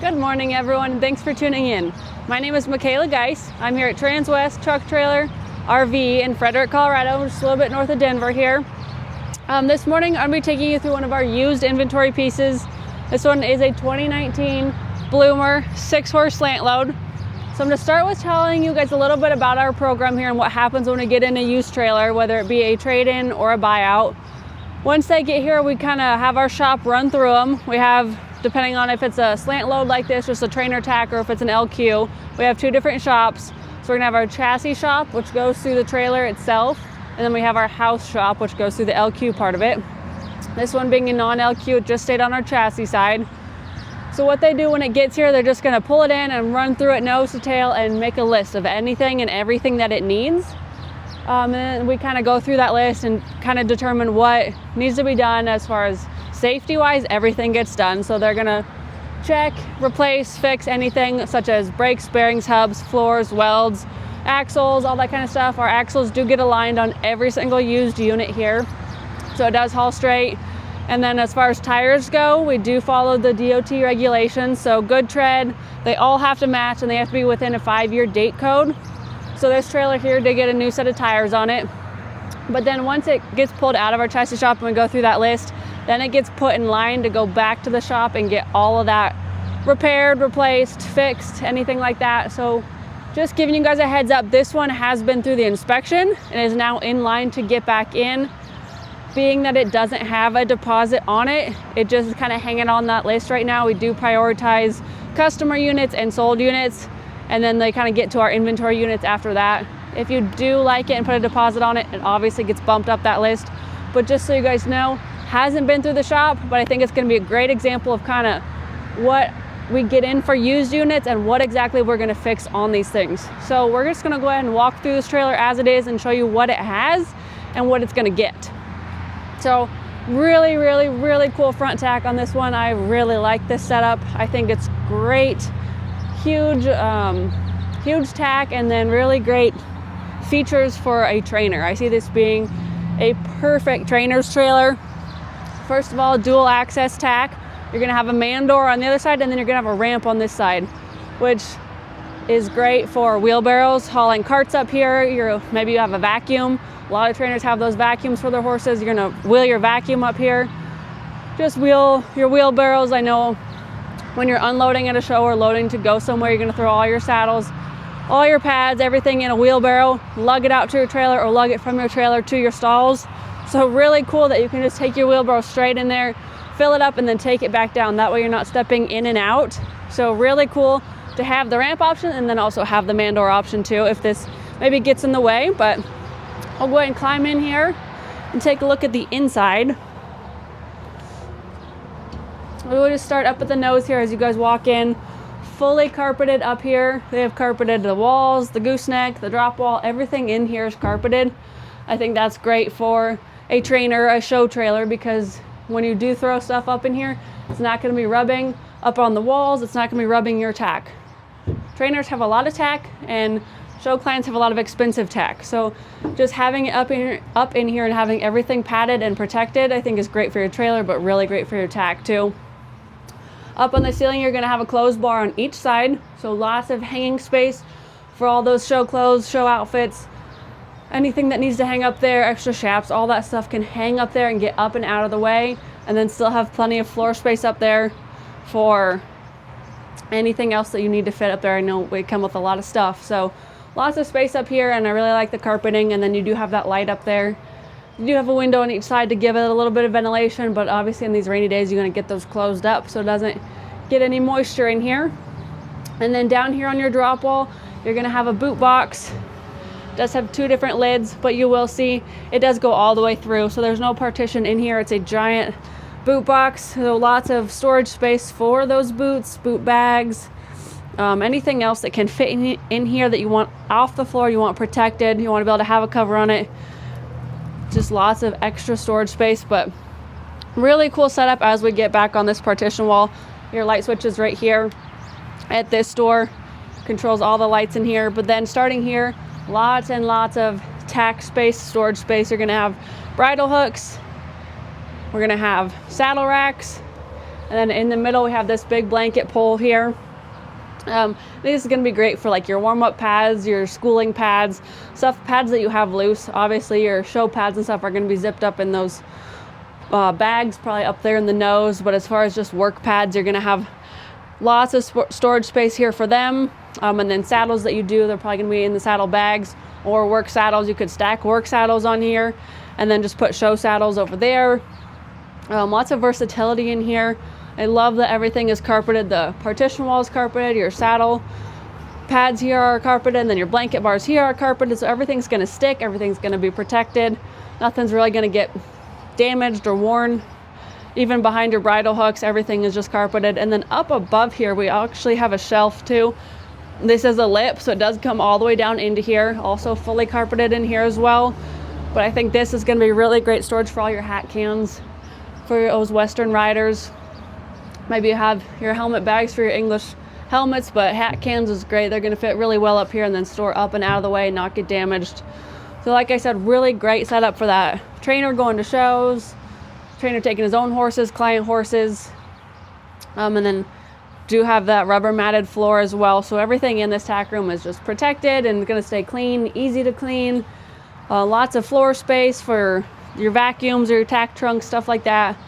Good morning, everyone, and thanks for tuning in. My name is Michaela Geis. I'm here at Transwest Truck Trailer RV in Frederick, Colorado, just a little bit north of Denver here. This morning, I'm going to be taking you through one of our used inventory pieces. This one is a 2019 Bloomer 6-horse slant load. So I'm going to start with telling you guys a little bit about our program here and what happens when we get in a used trailer, whether it be a trade-in or a buyout. Once they get here, we kind of have our shop run through them. We have, depending on if it's a slant load like this, just a trainer tack, or if it's an LQ, we have two different shops. So we're gonna have our chassis shop, which goes through the trailer itself, and then we have our house shop, which goes through the LQ part of it. This one being a non-LQ, it just stayed on our chassis side. So what they do when it gets here, they're just gonna pull it in and run through it nose to tail and make a list of anything and everything that it needs. And then we kind of go through that list and kind of determine what needs to be done as far as safety-wise. Everything gets done. So they're gonna check, replace, fix anything such as brakes, bearings, hubs, floors, welds, axles, all that kind of stuff. Our axles do get aligned on every single used unit here, so it does haul straight. And then as far as tires go, we do follow the DOT regulations. So good tread, they all have to match, and they have to be within a 5-year date code. So this trailer here did get a new set of tires on it. But then once it gets pulled out of our chassis shop and we go through that list, then it gets put in line to go back to the shop and get all of that repaired, replaced, fixed, anything like that. So just giving you guys a heads up, this one has been through the inspection and is now in line to get back in. Being that it doesn't have a deposit on it, it just is kind of hanging on that list right now. We do prioritize customer units and sold units, and then they kind of get to our inventory units after that. If you do like it and put a deposit on it, it obviously gets bumped up that list. But just so you guys know, hasn't been through the shop, but I think it's gonna be a great example of kind of what we get in for used units and what exactly we're gonna fix on these things. So we're just gonna go ahead and walk through this trailer as it is and show you what it has and what it's gonna get. So really, really, really cool front tack on this one. I really like this setup. I think it's great. Huge tack, and then really great features for a trainer. I see this being a perfect trainer's trailer. First of all, dual access tack. You're gonna have a man door on the other side, and then you're gonna have a ramp on this side, which is great for wheelbarrows, hauling carts up here. Maybe you have a vacuum. A lot of trainers have those vacuums for their horses. You're gonna wheel your vacuum up here. Just wheel your wheelbarrows. I know when you're unloading at a show or loading to go somewhere, you're gonna throw all your saddles, all your pads, everything in a wheelbarrow, lug it out to your trailer or lug it from your trailer to your stalls. So really cool that you can just take your wheelbarrow straight in there, fill it up, and then take it back down. That way you're not stepping in and out. So really cool to have the ramp option and then also have the man door option too if this maybe gets in the way. But I'll go ahead and climb in here and take a look at the inside. We'll just start up at the nose here as you guys walk in. Fully carpeted up here. They have carpeted the walls, the gooseneck, the drop wall, everything in here is carpeted. I think that's great for a trainer, a show trailer, because when you do throw stuff up in here, it's not going to be rubbing up on the walls. It's not going to be rubbing your tack. Trainers have a lot of tack, and show clients have a lot of expensive tack. So just having it up in here and having everything padded and protected, I think is great for your trailer, but really great for your tack too. Up on the ceiling, you're gonna have a clothes bar on each side. So lots of hanging space for all those show clothes, show outfits, anything that needs to hang up there, extra chaps, all that stuff can hang up there and get up and out of the way, and then still have plenty of floor space up there for anything else that you need to fit up there. I know we come with a lot of stuff. So lots of space up here, and I really like the carpeting, and then you do have that light up there. You do have a window on each side to give it a little bit of ventilation, but obviously in these rainy days, you're gonna get those closed up so it doesn't get any moisture in here. And then down here on your drop wall, you're gonna have a boot box. It does have two different lids, but you will see it does go all the way through. So there's no partition in here. It's a giant boot box. So lots of storage space for those boots, boot bags, anything else that can fit in here that you want off the floor, you want protected, you want to be able to have a cover on it. Just lots of extra storage space, but really cool setup as we get back on this partition wall. Your light switch is right here at this door, controls all the lights in here. But then starting here, lots and lots of tack space, storage space. You're gonna have bridle hooks, we're gonna have saddle racks, And then in the middle, we have this big blanket pole here. This is going to be great for like your warm-up pads, your schooling pads, pads that you have loose. Obviously your show pads and stuff are going to be zipped up in those bags, probably up there in the nose. But as far as just work pads, you're going to have lots of storage space here for them. And then saddles that you do, they're probably going to be in the saddle bags, or work saddles. You could stack work saddles on here and then just put show saddles over there. Lots of versatility in here. I love that everything is carpeted. The partition wall is carpeted, your saddle pads here are carpeted, and then your blanket bars here are carpeted. So everything's going to stick, everything's going to be protected. Nothing's really going to get damaged or worn. Even behind your bridle hooks, everything is just carpeted. And then up above here, we actually have a shelf too. This is a lip, so it does come all the way down into here. Also fully carpeted in here as well. But I think this is going to be really great storage for all your hat cans for those Western riders. Maybe you have your helmet bags for your English helmets, but hat cans is great. They're going to fit really well up here and then store up and out of the way and not get damaged. So like I said, really great setup for that trainer going to shows, trainer taking his own horses, client horses, and then do have that rubber matted floor as well. So everything in this tack room is just protected and going to stay clean, easy to clean. Lots of floor space for your vacuums or your tack trunks, stuff like that.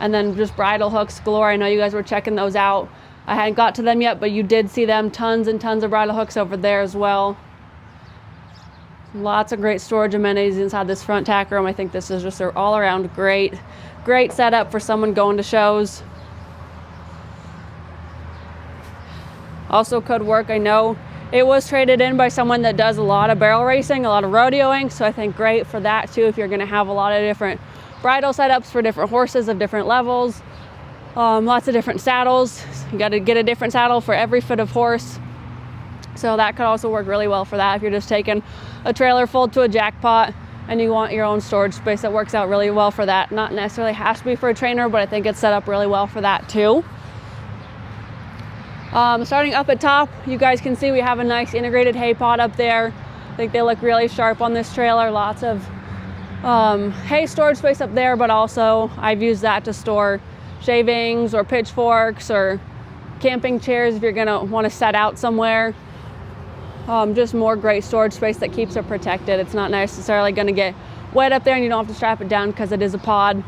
And then just bridle hooks galore. I know you guys were checking those out. I hadn't got to them yet, but you did see them. Tons and tons of bridle hooks over there as well. Lots of great storage amenities inside this front tack room. I think this is just an all-around great setup for someone going to shows. Also could work, I know it was traded in by someone that does a lot of barrel racing, a lot of rodeoing, so I think great for that too if you're going to have a lot of different bridle setups for different horses of different levels. Lots of different saddles. You got to get a different saddle for every foot of horse. So that could also work really well for that if you're just taking a trailer full to a jackpot and you want your own storage space. That works out really well for that. Not necessarily has to be for a trainer, but I think it's set up really well for that too. Starting up at top, you guys can see we have a nice integrated hay pod up there. I think they look really sharp on this trailer. Lots of hay storage space up there, but also I've used that to store shavings or pitchforks or camping chairs if you're gonna want to set out somewhere. Just more great storage space that keeps it protected. It's not necessarily going to get wet up there and you don't have to strap it down because it is a pod.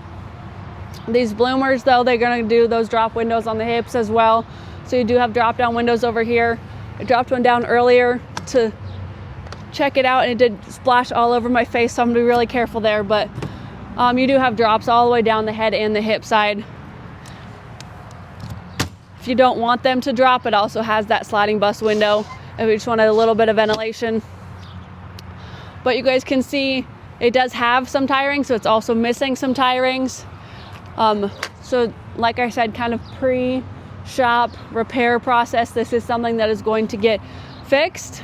These bloomers though, they're going to do those drop windows on the hips as well. So you do have drop down windows over here. I dropped one down earlier to check it out and it did splash all over my face, so I'm going to be really careful there. But you do have drops all the way down the head and the hip side. If you don't want them to drop, it also has that sliding bus window if you just wanted a little bit of ventilation. But you guys can see it does have some tie rings, so it's also missing some tie rings. So like I said, kind of pre-shop repair process. This is something that is going to get fixed.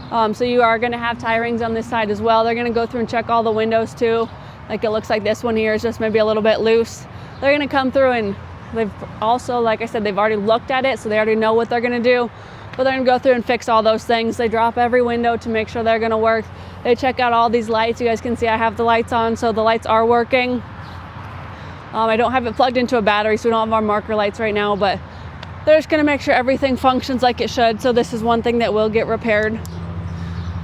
So you are going to have tie rings on this side as well. They're going to go through and check all the windows too. Like it looks like this one here is just maybe a little bit loose. They're going to come through and they've also, like I said, they've already looked at it, so they already know what they're going to do. But they're going to go through and fix all those things. They drop every window to make sure they're going to work. They check out all these lights. You guys can see I have the lights on, so the lights are working. I don't have it plugged into a battery, so we don't have our marker lights right now, but they're just going to make sure everything functions like it should. So this is one thing that will get repaired.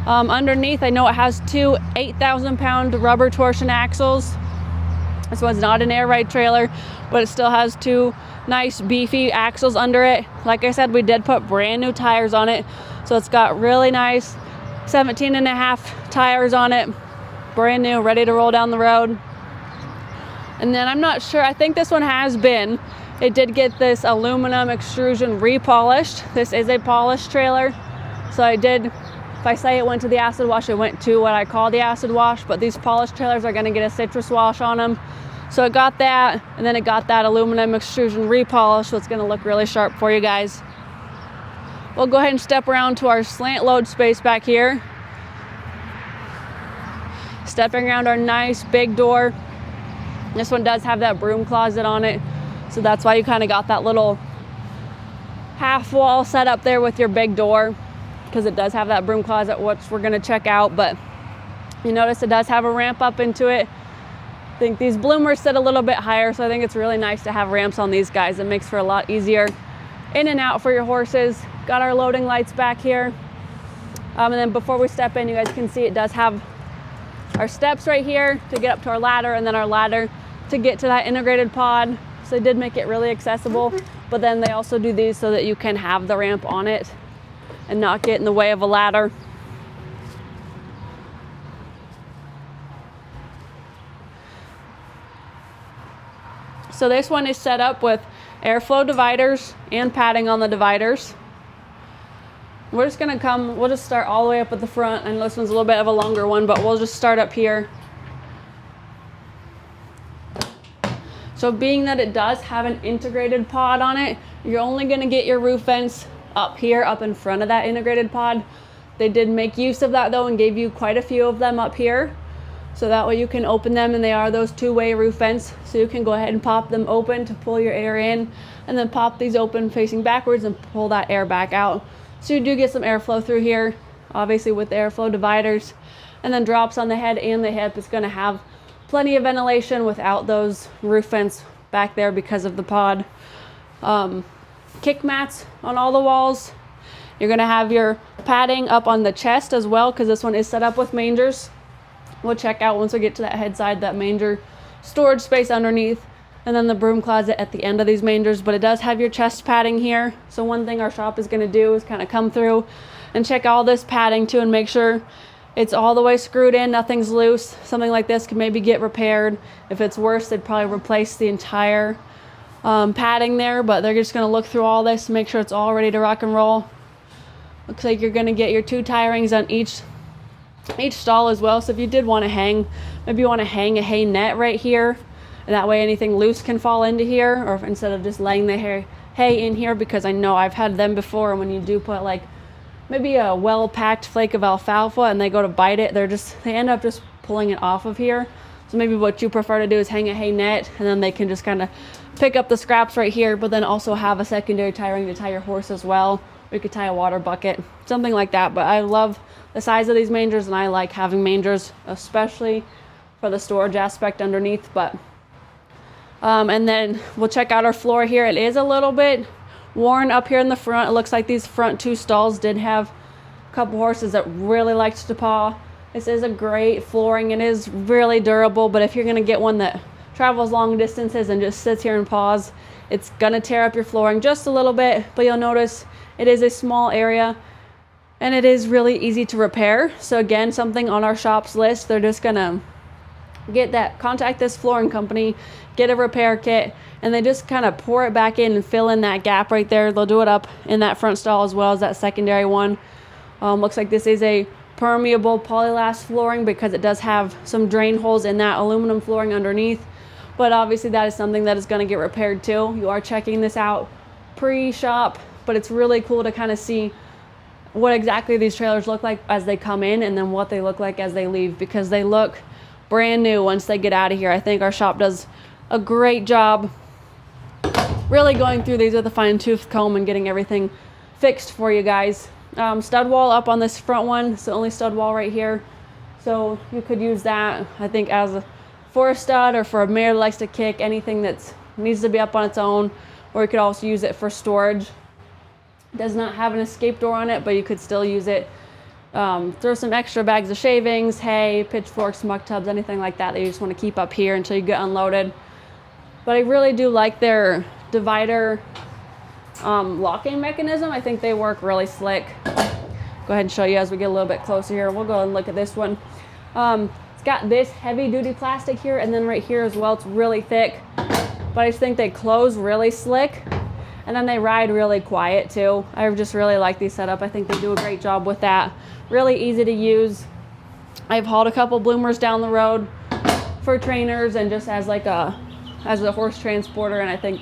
Underneath, I know it has two 8,000-pound rubber torsion axles. This one's not an air ride trailer, but it still has two nice beefy axles under it. Like I said, we did put brand new tires on it, so it's got really nice 17.5 tires on it, brand new, ready to roll down the road. And then I'm not sure, I think this one has been, it did get this aluminum extrusion repolished. This is a polished trailer, so I did, if I say it went to the acid wash, it went to what I call the acid wash, but these polished trailers are going to get a citrus wash on them. So it got that, and then it got that aluminum extrusion repolish, so it's going to look really sharp for you guys. We'll go ahead and step around to our slant load space back here. Stepping around our nice big door. This one does have that broom closet on it, so that's why you kind of got that little half wall set up there with your big door, because it does have that broom closet, which we're going to check out. But you notice it does have a ramp up into it. I think these bloomers sit a little bit higher, so I think it's really nice to have ramps on these guys. It makes for a lot easier in and out for your horses. Got our loading lights back here. And then before we step in, you guys can see it does have our steps right here to get up to our ladder, and then our ladder to get to that integrated pod. So they did make it really accessible, but then they also do these so that you can have the ramp on it and not get in the way of a ladder. So this one is set up with airflow dividers and padding on the dividers. We'll just start all the way up at the front. I know this one's a little bit of a longer one, but we'll just start up here. So being that it does have an integrated pod on it, you're only gonna get your roof vents up here, up in front of that integrated pod. They did make use of that though and gave you quite a few of them up here. So that way you can open them, and they are those two-way roof vents. So you can go ahead and pop them open to pull your air in, and then pop these open facing backwards and pull that air back out. So you do get some airflow through here, obviously with the airflow dividers. And then drops on the head and the hip. It's gonna have plenty of ventilation without those roof vents back there because of the pod. Kick mats on all the walls. You're gonna have your padding up on the chest as well, because this one is set up with mangers. We'll check out once we get to that head side, that manger storage space underneath, and then the broom closet at the end of these mangers. But it does have your chest padding here. So one thing our shop is gonna do is kind of come through and check all this padding too and make sure it's all the way screwed in, nothing's loose. Something like this can maybe get repaired. If it's worse, they'd probably replace the entire padding there, but they're just gonna look through all this, make sure it's all ready to rock and roll. Looks like you're gonna get your 2 tie rings on each stall as well. So if you did want to hang, maybe you want to hang a hay net right here, and that way anything loose can fall into here, or instead of just laying the hay in here, because I know I've had them before, and when you do put like maybe a well-packed flake of alfalfa and they go to bite it, they end up just pulling it off of here. So maybe what you prefer to do is hang a hay net, and then they can just kind of pick up the scraps right here, but then also have a secondary tie ring to tie your horse as well. Or you could tie a water bucket, something like that. But I love the size of these mangers, and I like having mangers, especially for the storage aspect underneath. But and then we'll check out our floor here. It is a little bit worn up here in the front. It looks like these front 2 stalls did have a couple horses that really liked to paw. This is a great flooring. It is really durable, but if you're gonna get one that travels long distances and just sits here and paws, it's gonna tear up your flooring just a little bit. But you'll notice it is a small area, and it is really easy to repair. So again, something on our shop's list. They're just gonna contact this flooring company, get a repair kit, and they just kind of pour it back in and fill in that gap right there. They'll do it up in that front stall as well as that secondary one. Looks like this is a permeable polylast flooring because it does have some drain holes in that aluminum flooring underneath. But obviously that is something that is going to get repaired too. You are checking this out pre-shop, but it's really cool to kind of see what exactly these trailers look like as they come in, and then what they look like as they leave, because they look brand new once they get out of here. I think our shop does a great job really going through these with a fine-tooth comb and getting everything fixed for you guys. Stud wall up on this front one. It's the only stud wall right here, so you could use that, I think, for a stud or for a mare that likes to kick, anything that needs to be up on its own, or you could also use it for storage. It does not have an escape door on it, but you could still use it. Throw some extra bags of shavings, hay, pitchforks, muck tubs, anything like that you just want to keep up here until you get unloaded. But I really do like their divider locking mechanism. I think they work really slick. Go ahead and show you as we get a little bit closer here. We'll go and look at this one. It's got this heavy duty plastic here, and then right here as well, it's really thick. But I just think they close really slick, and then they ride really quiet too. I just really like these setup. I think they do a great job with that. Really easy to use. I've hauled a couple bloomers down the road for trainers and just as a horse transporter, and I think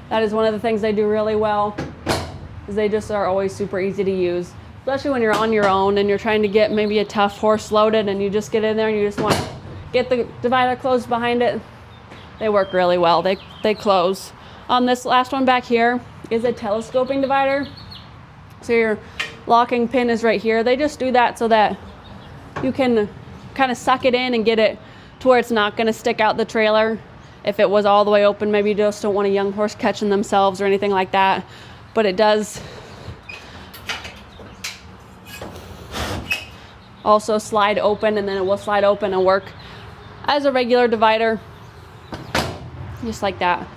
that is one of the things they do really well, is they just are always super easy to use, especially when you're on your own and you're trying to get maybe a tough horse loaded, and you just get in there and you just want to get the divider closed behind it. They work really well. They close. This last one back here is a telescoping divider. So your locking pin is right here. They just do that so that you can kind of suck it in and get it to to where it's not going to stick out the trailer. If it was all the way open, maybe you just don't want a young horse catching themselves or anything like that. But it does also slide open, and then it will slide open and work as a regular divider, just like that.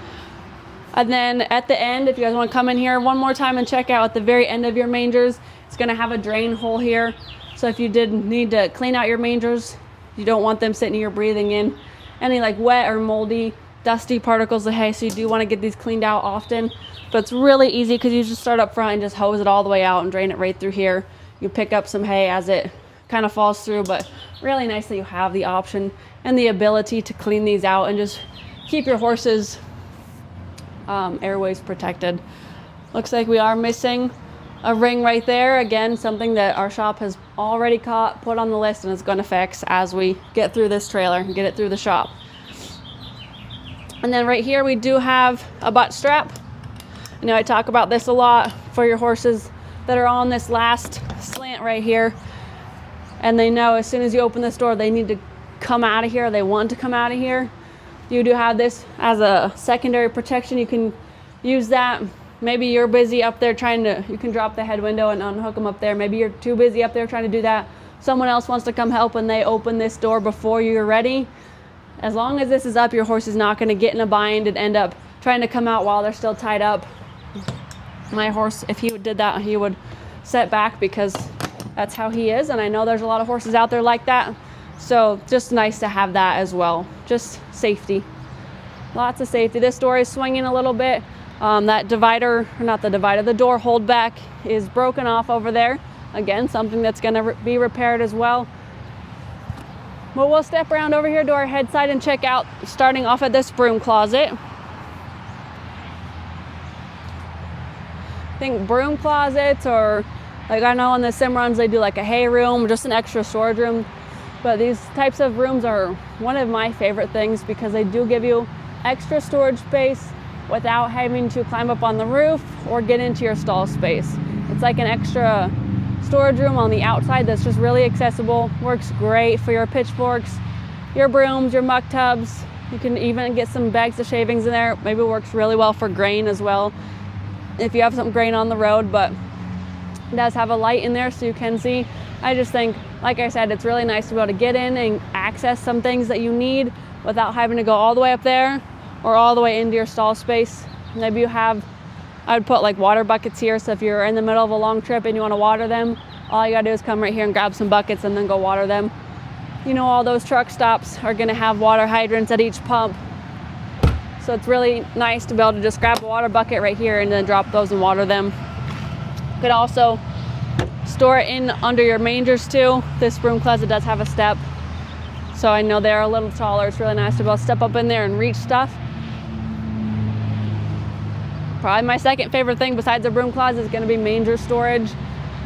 And then at the end, if you guys want to come in here one more time and check out at the very end of your mangers, it's going to have a drain hole here. So if you did need to clean out your mangers, you don't want them sitting here breathing in any like wet or moldy, dusty particles of hay. So you do want to get these cleaned out often. But it's really easy because you just start up front and just hose it all the way out and drain it right through here. You pick up some hay as it kind of falls through, but really nice that you have the option and the ability to clean these out and just keep your horses airways protected. Looks like we are missing a ring right there. Again, something that our shop has already caught, put on the list, and is going to fix as we get through this trailer and get it through the shop. And then right here we do have a butt strap. I know I talk about this a lot for your horses that are on this last slant right here, and they know as soon as you open this door they need to come out of here, they want to come out of here. You do have this as a secondary protection. You can use that. Maybe you're busy up there you can drop the head window and unhook them up there. Maybe you're too busy up there trying to do that. Someone else wants to come help and they open this door before you're ready. As long as this is up, your horse is not going to get in a bind and end up trying to come out while they're still tied up. My horse, if he did that, he would set back because that's how he is. And I know there's a lot of horses out there like that. So just nice to have that as well. Just safety. Lots of safety. This door is swinging a little bit. That divider, or not the divider, the door holdback is broken off over there. Again, something that's going to be repaired as well. But we'll step around over here to our head side and check out, starting off at this broom closet. I think broom closets, or like I know on the sim runs they do like a hay room, just an extra storage room. But these types of rooms are one of my favorite things because they do give you extra storage space without having to climb up on the roof or get into your stall space. It's like an extra storage room on the outside that's just really accessible. Works great for your pitchforks, your brooms, your muck tubs. You can even get some bags of shavings in there. Maybe it works really well for grain as well if you have some grain on the road, but it does have a light in there so you can see. I just think, like I said, it's really nice to be able to get in and access some things that you need without having to go all the way up there or all the way into your stall space. Maybe you have, I would put like water buckets here, so if you're in the middle of a long trip and you want to water them, all you gotta do is come right here and grab some buckets and then go water them. You know, all those truck stops are gonna have water hydrants at each pump. So it's really nice to be able to just grab a water bucket right here and then drop those and water them. You could also store it in under your mangers too. This broom closet does have a step, so I know they're a little taller. It's really nice to be able to step up in there and reach stuff. Probably my second favorite thing besides the broom closet is going to be manger storage.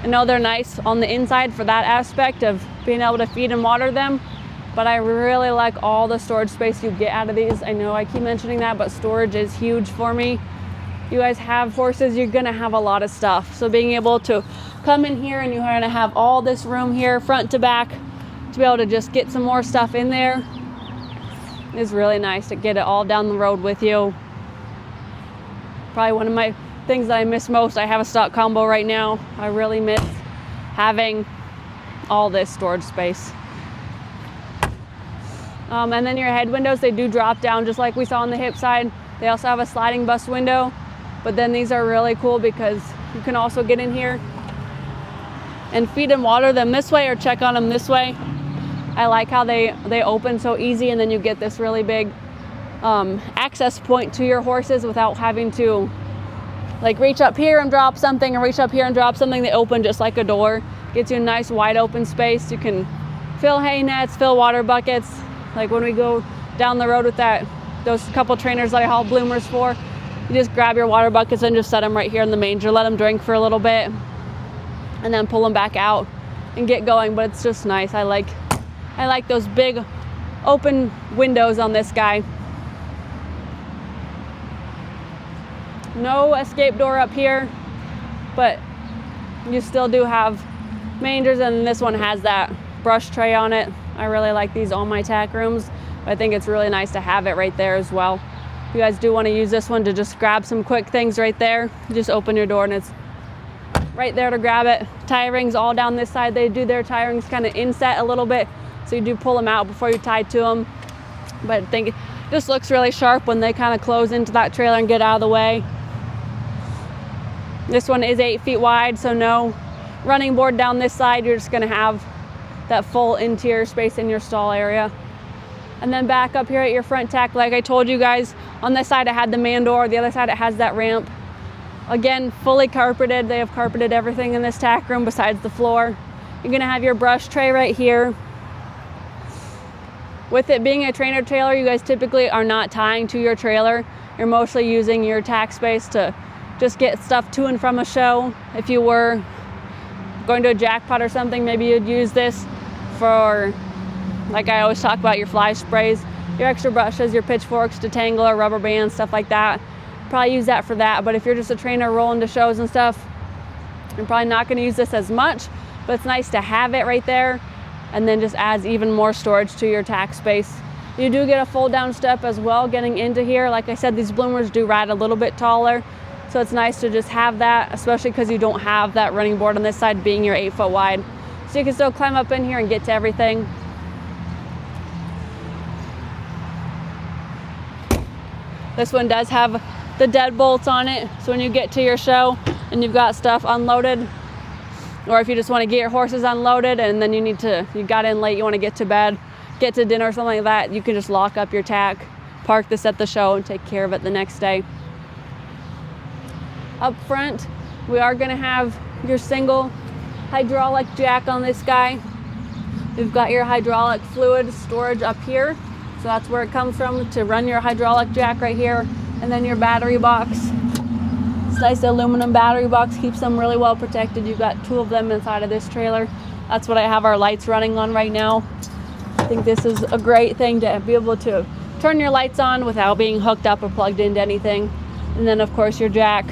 I know they're nice on the inside for that aspect of being able to feed and water them, but I really like all the storage space you get out of these. I know I keep mentioning that, but storage is huge for me. You guys have horses, you're going to have a lot of stuff. So being able to come in here and you're going to have all this room here front to back to be able to just get some more stuff in there is really nice to get it all down the road with you. Probably one of my things that I miss most. I have a stock combo right now. I really miss having all this storage space. And then your head windows, they do drop down just like we saw on the hip side. They also have a sliding bus window, but then these are really cool because you can also get in here and feed and water them this way or check on them this way. I like how they open so easy, and then you get this really big access point to your horses without having to like reach up here and drop something or reach up here and drop something. They open just like a door. Gets you a nice wide open space. You can fill hay nets, fill water buckets. Like when we go down the road with those couple trainers that I haul bloomers for, you just grab your water buckets and just set them right here in the manger, let them drink for a little bit, and then pull them back out and get going. But it's just nice. I like those big open windows on this guy. No escape door up here, but you still do have mangers, and this one has that brush tray on it. I really like these on my tack rooms. I think it's really nice to have it right there as well. If you guys do want to use this one to just grab some quick things right there, you just open your door and it's right there to grab it. Tie rings all down this side. They do their tie rings kind of inset a little bit, so you do pull them out before you tie to them. But I think it just looks really sharp when they kind of close into that trailer and get out of the way. This one is 8 feet wide, so no running board down this side. You're just going to have that full interior space in your stall area. And then back up here at your front tack, like I told you guys, on this side it had the man door, the other side it has that ramp. Again, fully carpeted. They have carpeted everything in this tack room besides the floor. You're going to have your brush tray right here. With it being a trainer trailer, you guys typically are not tying to your trailer. You're mostly using your tack space to just get stuff to and from a show. If you were going to a jackpot or something, maybe you'd use this for, like I always talk about, your fly sprays, your extra brushes, your pitchforks, detangler, rubber bands, stuff like that. Probably use that for that. But if you're just a trainer rolling to shows and stuff, you're probably not going to use this as much, but it's nice to have it right there, and then just adds even more storage to your tack space. You do get a fold down step as well getting into here. Like I said, these bloomers do ride a little bit taller, so it's nice to just have that, especially because you don't have that running board on this side being your 8 foot wide. So you can still climb up in here and get to everything. This one does have the deadbolts on it, so when you get to your show and you've got stuff unloaded, or if you just want to get your horses unloaded and then you got in late, you want to get to bed, get to dinner or something like that, you can just lock up your tack, park this at the show, and take care of it the next day. Up front, we are going to have your single hydraulic jack on this guy. We've got your hydraulic fluid storage up here, so that's where it comes from to run your hydraulic jack right here, and then your battery box. Nice aluminum battery box, keeps them really well protected. You've got 2 of them inside of this trailer. That's what I have our lights running on right now. I think this is a great thing to be able to turn your lights on without being hooked up or plugged into anything. And then of course your jack.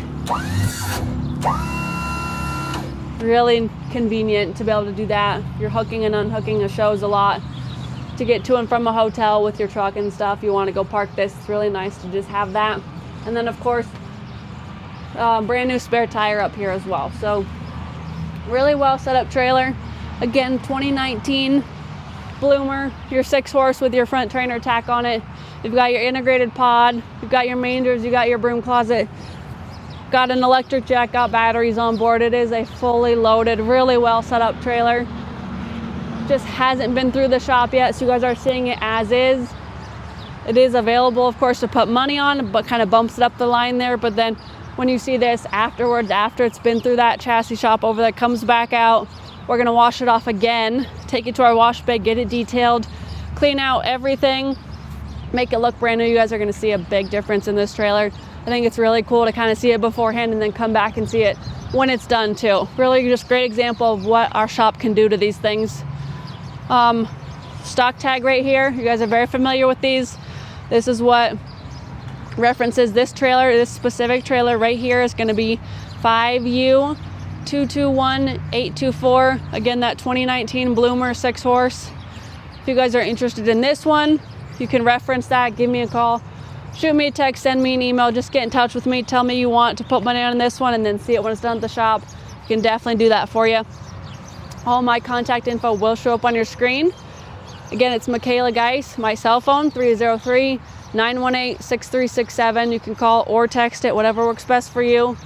Really convenient to be able to do that. You're hooking and unhooking the shows a lot to get to and from a hotel with your truck and stuff. You want to go park this, it's really nice to just have that. And then of course brand new spare tire up here as well. So really well set up trailer. Again, 2019 bloomer, your 6 horse with your front trainer tack on it. You've got your integrated pod, you've got your mangers, you got your broom closet, got an electric jack, got batteries on board. It is a fully loaded, really well set up trailer. Just hasn't been through the shop yet, so you guys are seeing it as is. It is available, of course, to put money on, but kind of bumps it up the line there. But then when you see this afterwards, after it's been through that chassis shop over there, comes back out, we're going to wash it off again, take it to our wash bay, get it detailed, clean out everything, make it look brand new. You guys are going to see a big difference in this trailer. I think it's really cool to kind of see it beforehand and then come back and see it when it's done too. Really just great example of what our shop can do to these things. Stock tag right here, you guys are very familiar with these. This is what references this trailer. This specific trailer right here is going to be 5U221824. Again, that 2019 bloomer 6 horse. If you guys are interested in this one, you can reference that, give me a call, shoot me a text, send me an email, just get in touch with me, tell me you want to put money on this one and then see it when it's done at the shop. You can definitely do that for you. All my contact info will show up on your screen. Again, it's Michaela Geis, my cell phone, 303-918-6367. You can call or text it, whatever works best for you.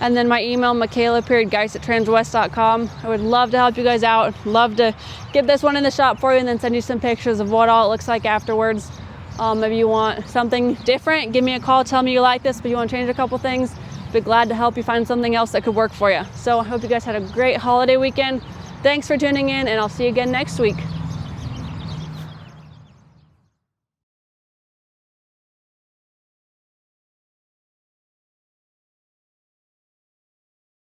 And then my email, michaela.geis@transwest.com. I would love to help you guys out. Love to get this one in the shop for you and then send you some pictures of what all it looks like afterwards. Maybe you want something different, give me a call, tell me you like this, but you want to change a couple things. Be glad to help you find something else that could work for you. So I hope you guys had a great holiday weekend. Thanks for tuning in, and I'll see you again next week.